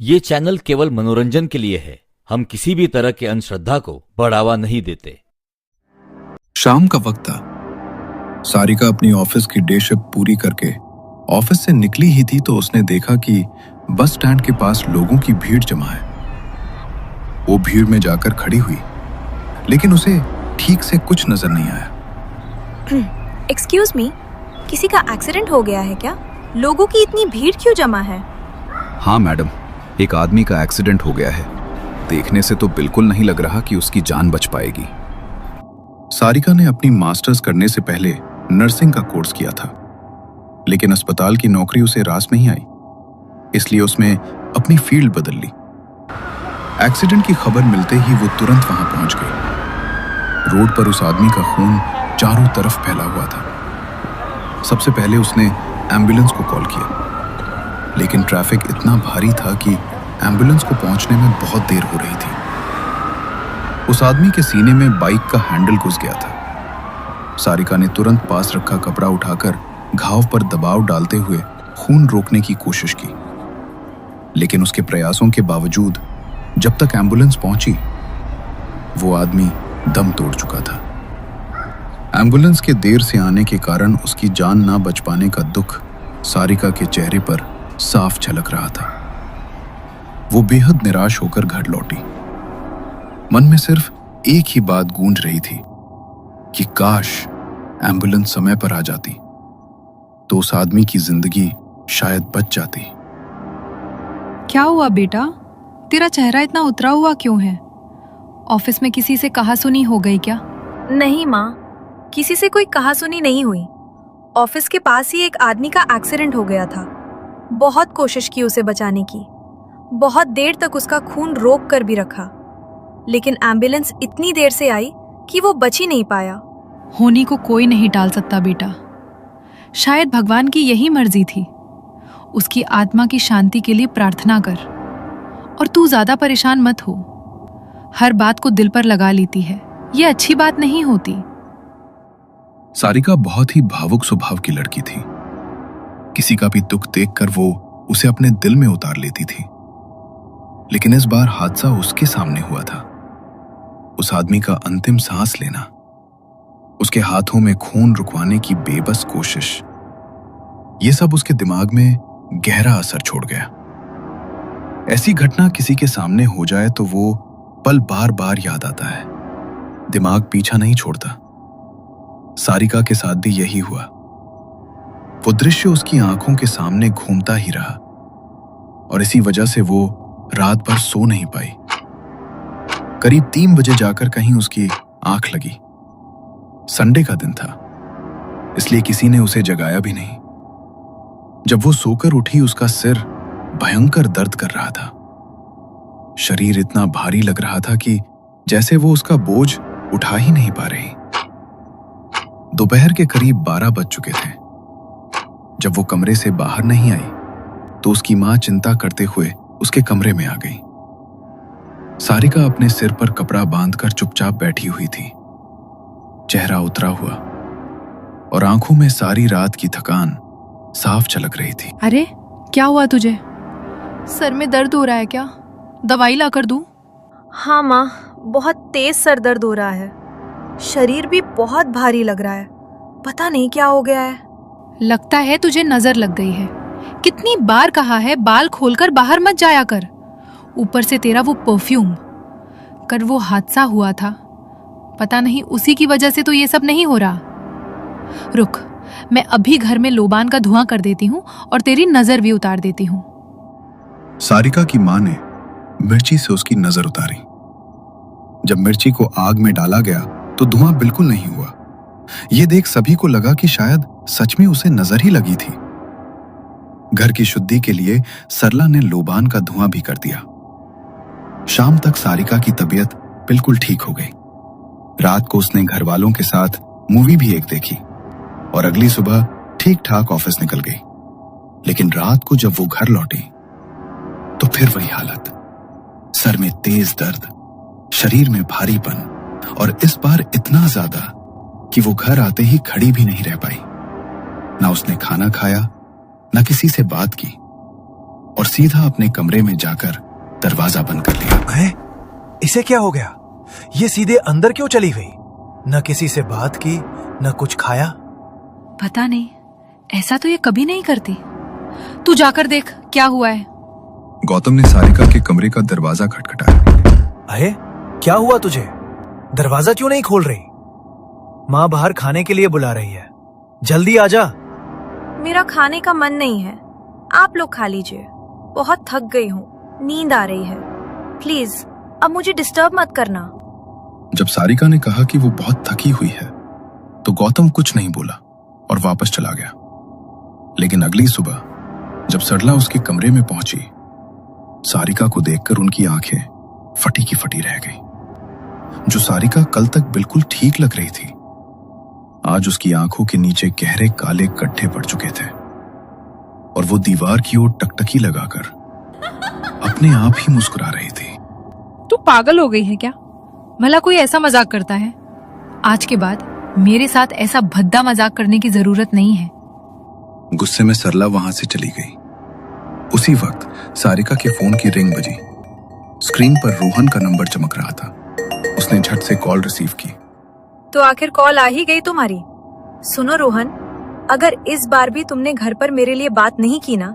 ये चैनल केवल मनोरंजन के लिए है। हम किसी भी तरह के अंधश्रद्धा को बढ़ावा नहीं देते। शाम का वक्त था। सारिका अपनी ऑफिस की डे शिफ्ट पूरी करके ऑफिस से निकली ही थी तो उसने देखा कि बस स्टैंड के पास लोगों की भीड़ जमा है। वो भीड़ में जाकर खड़ी हुई, लेकिन उसे ठीक से कुछ नजर नहीं आया। एक्सक्यूज मी, किसी का एक्सीडेंट हो गया है क्या? लोगों की इतनी भीड़ क्यों जमा है? हाँ मैडम, एक आदमी का एक्सीडेंट हो गया है। देखने से तो बिल्कुल नहीं लग रहा कि उसकी जान बच पाएगी। सारिका ने अपनी मास्टर्स करने से पहले नर्सिंग का कोर्स किया था, लेकिन अस्पताल की नौकरी उसे रास नहीं आई, इसलिए उसने अपनी फील्ड बदल ली। एक्सीडेंट की खबर मिलते ही वो तुरंत वहां पहुंच गई। रोड पर उस आदमी का खून चारों तरफ फैला हुआ था। सबसे पहले उसने एम्बुलेंस को कॉल किया, लेकिन ट्रैफिक इतना भारी था कि एम्बुलेंस को पहुंचने में बहुत देर हो रही थी। उस आदमी के सीने में बाइक का हैंडल घुस गया था। सारिका ने तुरंत पास रखा कपड़ा उठाकर घाव पर दबाव डालते हुए खून रोकने की कोशिश की, लेकिन उसके प्रयासों के बावजूद जब तक एम्बुलेंस पहुंची, वो आदमी दम तोड़ चुका था। एम्बुलेंस के देर से आने के कारण उसकी जान ना बच पाने का दुख सारिका के चेहरे पर साफ झलक रहा था। वो बेहद निराश होकर घर लौटी। मन में सिर्फ एक ही बात गूंज रही थी कि काश एम्बुलेंस समय पर आ जाती तो उस आदमी की जिंदगी शायद बच जाती। क्या हुआ बेटा? तेरा चेहरा इतना उतरा हुआ क्यों है? ऑफिस में किसी से कहासुनी हो गई क्या? नहीं माँ, किसी से कोई कहासुनी नहीं हुई। ऑफिस के पास ही एक आदमी का एक्सीडेंट हो गया था। बहुत कोशिश की उसे बचाने की, बहुत देर तक उसका खून रोक कर भी रखा, लेकिन एम्बुलेंस इतनी देर से आई कि वो बच ही नहीं पाया। होनी को कोई नहीं टाल सकता बेटा। शायद भगवान की यही मर्जी थी। उसकी आत्मा की शांति के लिए प्रार्थना कर, और तू ज्यादा परेशान मत हो। हर बात को दिल पर लगा लेती है, ये अच्छी बात नहीं होती। सारिका बहुत ही भावुक स्वभाव की लड़की थी। किसी का भी दुख देखकर वो उसे अपने दिल में उतार लेती थी, लेकिन इस बार हादसा उसके सामने हुआ था। उस आदमी का अंतिम सांस लेना, उसके हाथों में खून रुकवाने की बेबस कोशिश, ये सब उसके दिमाग में गहरा असर छोड़ गया। ऐसी घटना किसी के सामने हो जाए तो वो पल बार बार याद आता है, दिमाग पीछा नहीं छोड़ता। सारिका के साथ भी यही हुआ। वो दृश्य उसकी आंखों के सामने घूमता ही रहा, और इसी वजह से वो रात भर सो नहीं पाई। करीब 3 बजे जाकर कहीं उसकी आंख लगी। संडे का दिन था, इसलिए किसी ने उसे जगाया भी नहीं। जब वो सोकर उठी, उसका सिर भयंकर दर्द कर रहा था। शरीर इतना भारी लग रहा था कि जैसे वो उसका बोझ उठा ही नहीं पा रही। दोपहर के करीब 12 बज चुके थे। जब वो कमरे से बाहर नहीं आई तो उसकी मां चिंता करते हुए उसके कमरे में आ गई। सारिका अपने सिर पर कपड़ा बांधकर चुपचाप बैठी हुई थी, चेहरा उतरा हुआ और आंखों में सारी रात की थकान साफ झलक रही थी। अरे क्या हुआ तुझे? सर में दर्द हो रहा है क्या? दवाई ला कर दूं? हाँ माँ, बहुत तेज सर दर्द हो रहा है। शरीर भी बहुत भारी लग रहा है। पता नहीं क्या हो गया है। लगता है तुझे नजर लग गई है। कितनी बार कहा है बाल खोलकर बाहर मत जाया कर। ऊपर से तेरा वो परफ्यूम। कर वो हादसा हुआ था, पता नहीं उसी की वजह से तो ये सब नहीं हो रहा। रुक, मैं अभी घर में लोबान का धुआं कर देती हूँ और तेरी नजर भी उतार देती हूँ। सारिका की मां ने मिर्ची से उसकी नजर उतारी। जब मिर्ची को आग में डाला गया तो धुआं बिल्कुल नहीं हुआ। यह देख सभी को लगा कि शायद सच में उसे नजर ही लगी थी। घर की शुद्धि के लिए सरला ने लोबान का धुआं भी कर दिया। शाम तक सारिका की तबीयत बिल्कुल ठीक हो गई। रात को उसने घर वालों के साथ मूवी भी एक देखी और अगली सुबह ठीक ठाक ऑफिस निकल गई। लेकिन रात को जब वो घर लौटी तो फिर वही हालत, सर में तेज दर्द, शरीर में भारीपन, और इस बार इतना ज्यादा कि वो घर आते ही खड़ी भी नहीं रह पाई। ना उसने खाना खाया, ना किसी से बात की, और सीधा अपने कमरे में जाकर दरवाजा बंद कर लिया। हैं? इसे क्या हो गया? ये सीधे अंदर क्यों चली गई? न किसी से बात की, न कुछ खाया। पता नहीं, ऐसा तो ये कभी नहीं करती। तू जाकर देख क्या हुआ है। गौतम ने सारिका के कमरे का दरवाजा खटखटाया। अरे क्या हुआ तुझे? दरवाजा क्यों नहीं खोल रही? माँ बाहर खाने के लिए बुला रही है, जल्दी आजा। मेरा खाने का मन नहीं है, आप लोग खा लीजिए। बहुत थक गई हूँ, नींद आ रही है। प्लीज अब मुझे डिस्टर्ब मत करना। जब सारिका ने कहा कि वो बहुत थकी हुई है तो गौतम कुछ नहीं बोला और वापस चला गया। लेकिन अगली सुबह जब सरला उसके कमरे में पहुंची, सारिका को देखकर उनकी आंखें फटी की फटी रह गई। जो सारिका कल तक बिल्कुल ठीक लग रही थी, आज उसकी आंखों के नीचे गहरे काले गड्ढे पड़ चुके थे और वो दीवार की ओर टकटकी लगाकर अपने आप ही मुस्कुरा रही थी। तू पागल हो गई है क्या? भला कोई ऐसा मजाक करता है? आज के बाद मेरे साथ ऐसा भद्दा मजाक करने की जरूरत नहीं है। गुस्से में सरला वहां से चली गई। उसी वक्त सारिका के फोन की रिंग बजी। स्क्रीन पर रोहन का नंबर चमक रहा था। उसने झट से कॉल रिसीव की। तो आखिर कॉल आ ही गई तुम्हारी। सुनो रोहन, अगर इस बार भी तुमने घर पर मेरे लिए बात नहीं की ना,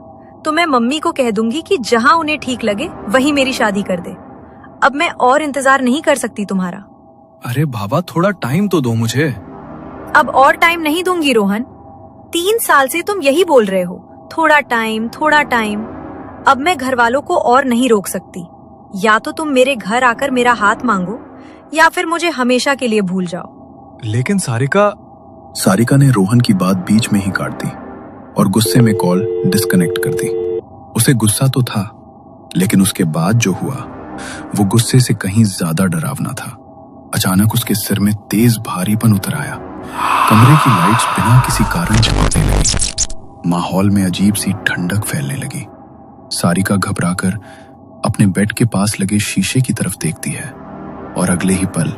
तो मैं मम्मी को कह दूंगी कि जहां उन्हें ठीक लगे वहीं मेरी शादी कर दे। अब मैं और इंतजार नहीं कर सकती तुम्हारा। अरे बाबा, थोड़ा टाइम तो दो मुझे। अब और टाइम नहीं दूंगी रोहन। 3 साल से तुम यही बोल रहे हो, थोड़ा टाइम थोड़ा टाइम। अब मैं घर वालों को और नहीं रोक सकती। या तो तुम मेरे घर आकर मेरा हाथ मांगो या फिर मुझे हमेशा के लिए भूल जाओ। लेकिन सारिका ने रोहन की बात बीच में ही काट दी और गुस्से में कॉल डिस्कनेक्ट कर दी। उसे गुस्सा तो था, लेकिन उसके बाद जो हुआ वो गुस्से से कहीं ज्यादा डरावना था। अचानक उसके सिर में तेज भारीपन उतर आया। कमरे की लाइट्स बिना किसी कारण चमकने लगी। माहौल में अजीब सी ठंडक फैलने लगी। सारिका घबराकर अपने बेड के पास लगे शीशे की तरफ देखती है और अगले ही पल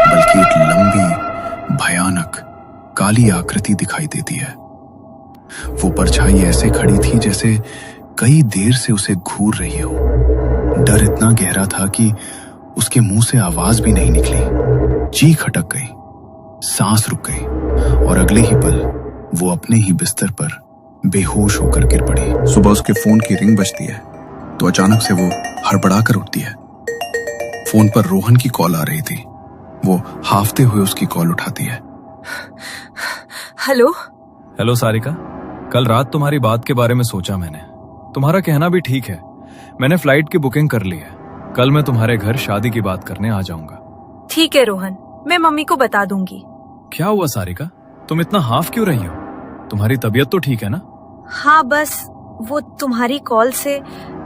बल्कि एक लंबी भयानक काली आकृति दिखाई देती है। वो परछाई ऐसे खड़ी थी जैसे कई देर से उसे घूर रही हो। डर इतना गहरा था कि उसके मुंह से आवाज भी नहीं निकली। चीख अटक गई, सांस रुक गई और अगले ही पल वो अपने ही बिस्तर पर बेहोश होकर गिर पड़ी। सुबह उसके फोन की रिंग बजती है तो अचानक से वो हड़बड़ाकर उठती है। फोन पर रोहन की कॉल आ रही थी। वो हाफते हुए उसकी कॉल उठाती है। हेलो। हेलो सारिका, कल रात तुम्हारी बात के बारे में सोचा मैंने। तुम्हारा कहना भी ठीक है। मैंने फ्लाइट की बुकिंग कर ली है। कल मैं तुम्हारे घर शादी की बात करने आ जाऊंगा। ठीक है रोहन, मैं मम्मी को बता दूंगी। क्या हुआ सारिका, तुम इतना हाफ क्यों रही हो? तुम्हारी तबीयत तो ठीक है ना? हाँ, बस वो तुम्हारी कॉल से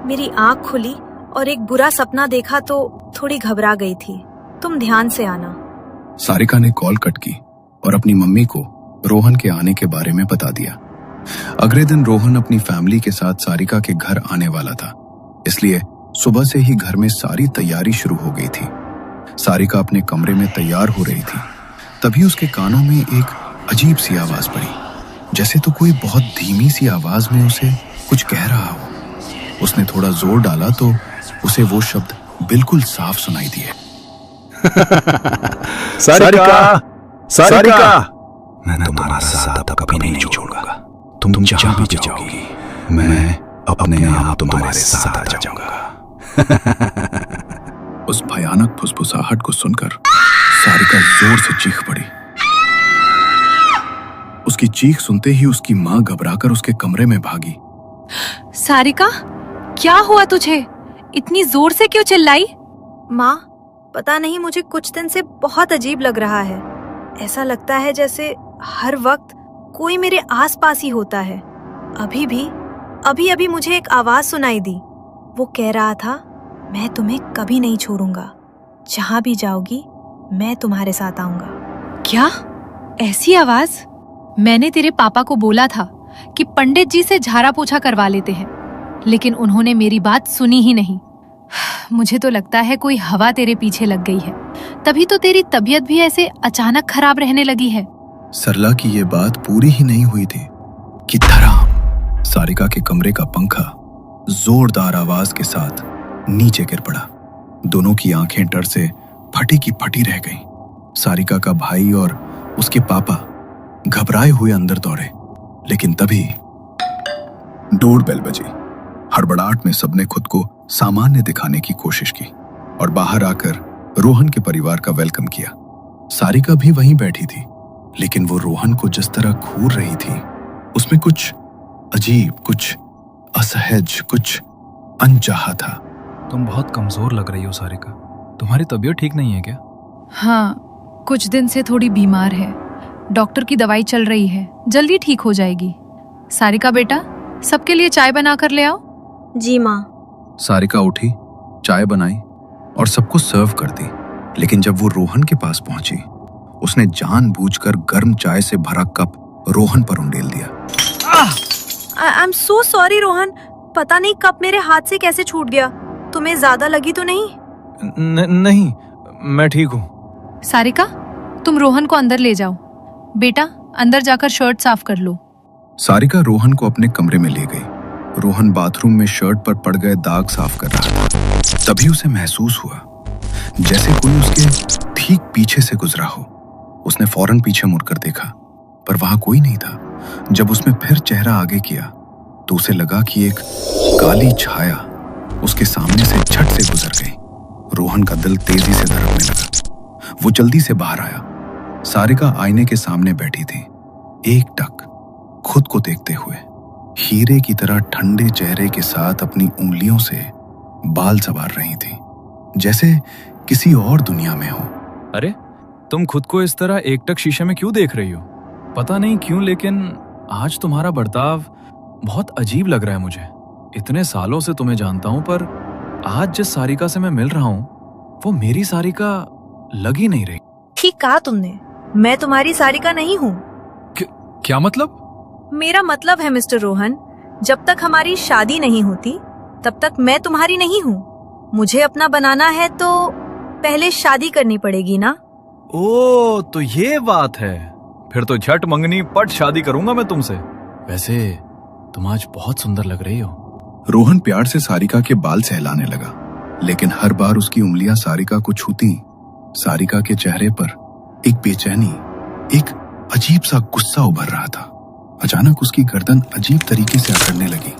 मेरी आंख खुली और एक बुरा सपना देखा तो थोड़ी घबरा गई थी। तुम ध्यान से आना। सारिका ने कॉल कट की और अपनी मम्मी को रोहन के आने के बारे में बता दिया। अगले दिन रोहन अपनी फैमिली के साथ सारिका के घर आने वाला था, इसलिए सुबह से ही घर में सारी तैयारी शुरू हो गई थी। सारिका अपने कमरे में तैयार हो रही थी, तभी उसके कानों में एक अजीब सी आवाज पड़ी, जैसे तो कोई बहुत धीमी सी आवाज में उसे कुछ कह रहा हो। उसने थोड़ा जोर डाला तो उसे वो शब्द बिल्कुल साफ सुनाई दिए। सारिका, सारिका, मैं तुम्हारा साथ कभी नहीं छोड़ूंगा। तुम जहां भी जाओगी, मैं अपने आप तुम्हारे साथ आ जाऊंगा। उस भयानक फुसफुसाहट को सुनकर सारिका जोर से चीख पड़ी। उसकी चीख सुनते ही उसकी मां घबराकर उसके कमरे में भागी। सारिका, क्या हुआ तुझे? इतनी जोर से क्यों चिल्लाई? माँ, पता नहीं, मुझे कुछ दिन से बहुत अजीब लग रहा है। ऐसा लगता है जैसे हर वक्त कोई मेरे आसपास ही होता है। अभी अभी मुझे एक आवाज सुनाई दी। वो कह रहा था, मैं तुम्हें कभी नहीं छोड़ूंगा। जहां भी जाओगी मैं तुम्हारे साथ आऊंगा। क्या? ऐसी आवाज? मैंने तेरे पापा को बोला था कि पंडित जी से झाड़ा पोछा करवा लेते हैं, लेकिन उन्होंने मेरी बात सुनी ही नहीं। मुझे तो लगता है कोई हवा तेरे पीछे लग गई है, तभी तो तेरी तबीयत भी ऐसे अचानक खराब रहने लगी है। सरला की ये बात पूरी ही नहीं हुई थी कि धड़ाम सारिका के कमरे का पंखा जोरदार आवाज के साथ नीचे गिर पड़ा। दोनों की आंखें डर से फटी की फटी रह गईं। सारिका का भाई और उसके पापा घबराए हुए अंदर दौड़े, लेकिन तभी डोर बेल बजी। हड़बड़ाहट में सबने खुद को सामान्य दिखाने की कोशिश की और बाहर आकर रोहन के परिवार का वेलकम किया। सारिका भी वहीं बैठी थी, लेकिन वो रोहन को जिस तरह घूर रही थी उसमें कुछ अजीब, कुछ असहज, कुछ अनचाहा था। तुम बहुत कमजोर लग रही हो सारिका। तुम्हारी तबीयत ठीक नहीं है क्या? हाँ, कुछ दिन से थोड़ी बीमार है। डॉक्टर की दवाई चल रही है, जल्दी ठीक हो जाएगी। सारिका बेटा, सबके लिए चाय बना कर ले आओ। जी माँ। सारिका उठी, चाय बनाई और सबको सर्व कर दी। लेकिन जब वो रोहन के पास पहुंची, उसने जानबूझकर गर्म चाय से भरा कप रोहन पर उंडेल दिया। I am so sorry Rohan, पता नहीं कप मेरे हाथ से कैसे छूट गया। तुम्हें ज्यादा लगी तो नहीं? नहीं, मैं ठीक हूँ। सारिका, तुम रोहन को अंदर ले जाओ। बेटा, अंदर जाकर शर्ट साफ कर लो। सारिका रोहन को अपने कमरे में ले गई। रोहन बाथरूम में शर्ट पर पड़ गए दाग साफ कर रहा था। तभी उसे महसूस हुआ जैसे कोई उसके ठीक पीछे से गुजरा हो। उसने फौरन पीछे मुड़कर देखा, पर वहां कोई नहीं था। जब उसने फिर चेहरा आगे किया तो उसे लगा कि एक काली छाया उसके सामने से झट से गुजर गई। रोहन का दिल तेजी से धड़कने लगा। वो जल्दी से बाहर आया। सारिका आईने के सामने बैठी थी, एकटक खुद को देखते हुए, हीरे की तरह ठंडे चेहरे के साथ अपनी उंगलियों से बाल संवार रही थी, जैसे किसी और दुनिया में हो। अरे, तुम खुद को इस तरह एकटक शीशे में क्यों देख रही हो? पता नहीं क्यों, लेकिन आज तुम्हारा बर्ताव बहुत अजीब लग रहा है मुझे। इतने सालों से तुम्हें जानता हूं, पर आज जिस सारिका से मैं मिल रहा हूं वो मेरी सारिका लग ही नहीं रही। ठीक कहा तुमने, मैं तुम्हारी सारिका नहीं हूँ। क्या मतलब? मेरा मतलब है मिस्टर रोहन, जब तक हमारी शादी नहीं होती तब तक मैं तुम्हारी नहीं हूँ। मुझे अपना बनाना है तो पहले शादी करनी पड़ेगी ना। ओ, तो ये बात है। फिर तो झट मंगनी पट शादी करूंगा मैं तुमसे। वैसे तुम आज बहुत सुंदर लग रही हो। रोहन प्यार से सारिका के बाल सहलाने लगा, लेकिन हर बार उसकी उंगलियां सारिका को छूती, सारिका के चेहरे पर एक बेचैनी, एक अजीब सा गुस्सा उभर रहा था। अचानक उसकी गर्दन अजीब तरीके से अकड़ने लगी,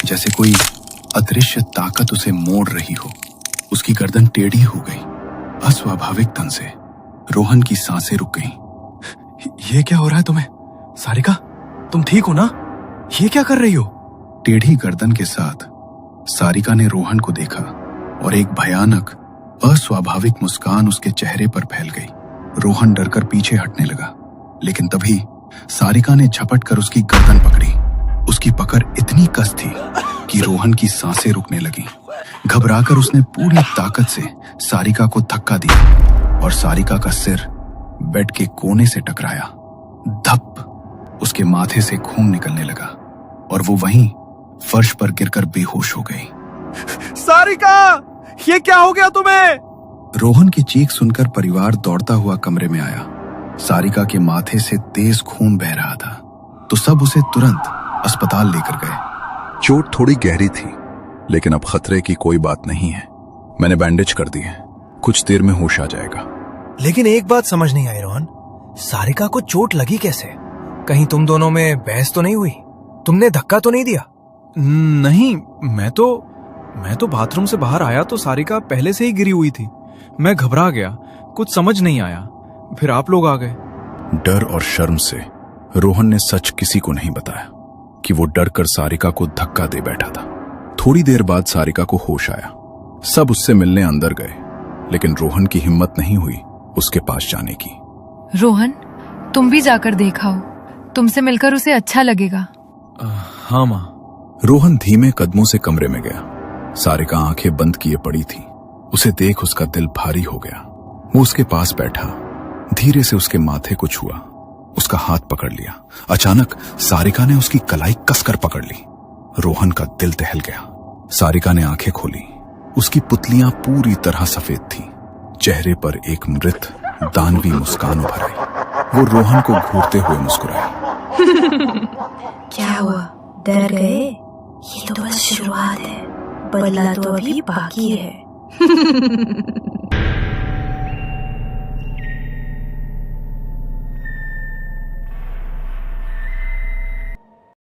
जैसे कोई अदृश्य ताकत उसे मोड़ रही हो। उसकी गर्दन टेढ़ी हो गई। अस्वाभाविक ढंग से रोहन की सांसें रुक गईं। ये क्या हो रहा है तुम्हें? सारिका, तुम ठीक हो ना? ये क्या कर रही हो? टेढ़ी गर्दन के साथ सारिका ने रोहन को देखा और एक भयानक, अस्वाभाविक मुस्कान उसके चेहरे पर फैल गई। रोहन डरकर पीछे हटने लगा, लेकिन तभी सारिका ने झपट कर उसकी गर्दन पकड़ी। उसकी पकड़ इतनी कस थी कि रोहन की सांसें रुकने लगीं। घबराकर उसने पूरी ताकत से सारिका को धक्का दिया और सारिका का सिर बेड के कोने से टकराया। धप! उसके माथे से खून निकलने लगा और वो वहीं फर्श पर गिरकर बेहोश हो गई। सारिका, ये क्या हो गया तुम्हें? रोहन की चीख सुनकर परिवार दौड़ता हुआ कमरे में आया। सारिका के माथे से तेज खून बह रहा था, तो सब उसे तुरंत अस्पताल लेकर गए। चोट थोड़ी गहरी थी, लेकिन अब खतरे की कोई बात नहीं है। मैंने बैंडेज कर दी है, कुछ देर में होश आ जाएगा। लेकिन एक बात समझ नहीं आई रोहन, सारिका को चोट लगी कैसे? कहीं तुम दोनों में बहस तो नहीं हुई? तुमने धक्का तो नहीं दिया? नहीं, मैं तो बाथरूम से बाहर आया तो सारिका पहले से ही गिरी हुई थी। मैं घबरा गया, कुछ समझ नहीं आया, फिर आप लोग आ गए। डर और शर्म से रोहन ने सच किसी को नहीं बताया कि वो डर कर सारिका को धक्का दे बैठा था। थोड़ी देर बाद सारिका को होश आया। सब उससे मिलने अंदर गए, लेकिन रोहन की हिम्मत नहीं हुई उसके पास जाने की। रोहन, तुम भी जाकर देखाओ, तुमसे मिलकर उसे अच्छा लगेगा। हाँ माँ। रोहन धीमे कदमों से कमरे में गया। सारिका आंखें बंद किए पड़ी थी। उसे देख उसका दिल भारी हो गया। वो उसके पास बैठा, धीरे से उसके माथे को छुआ, उसका हाथ पकड़ लिया। अचानक सारिका ने उसकी कलाई कसकर पकड़ ली। रोहन का दिल दहल गया। सारिका ने आंखें खोली। उसकी पुतलियां पूरी तरह सफेद थी। चेहरे पर एक मृत दानवी मुस्कान उभर आई। वो रोहन को घूरते हुए मुस्कुराई। क्या हुआ, डर गए? ये तो बस शुरुआत है, बदला तो अभी बाकी है।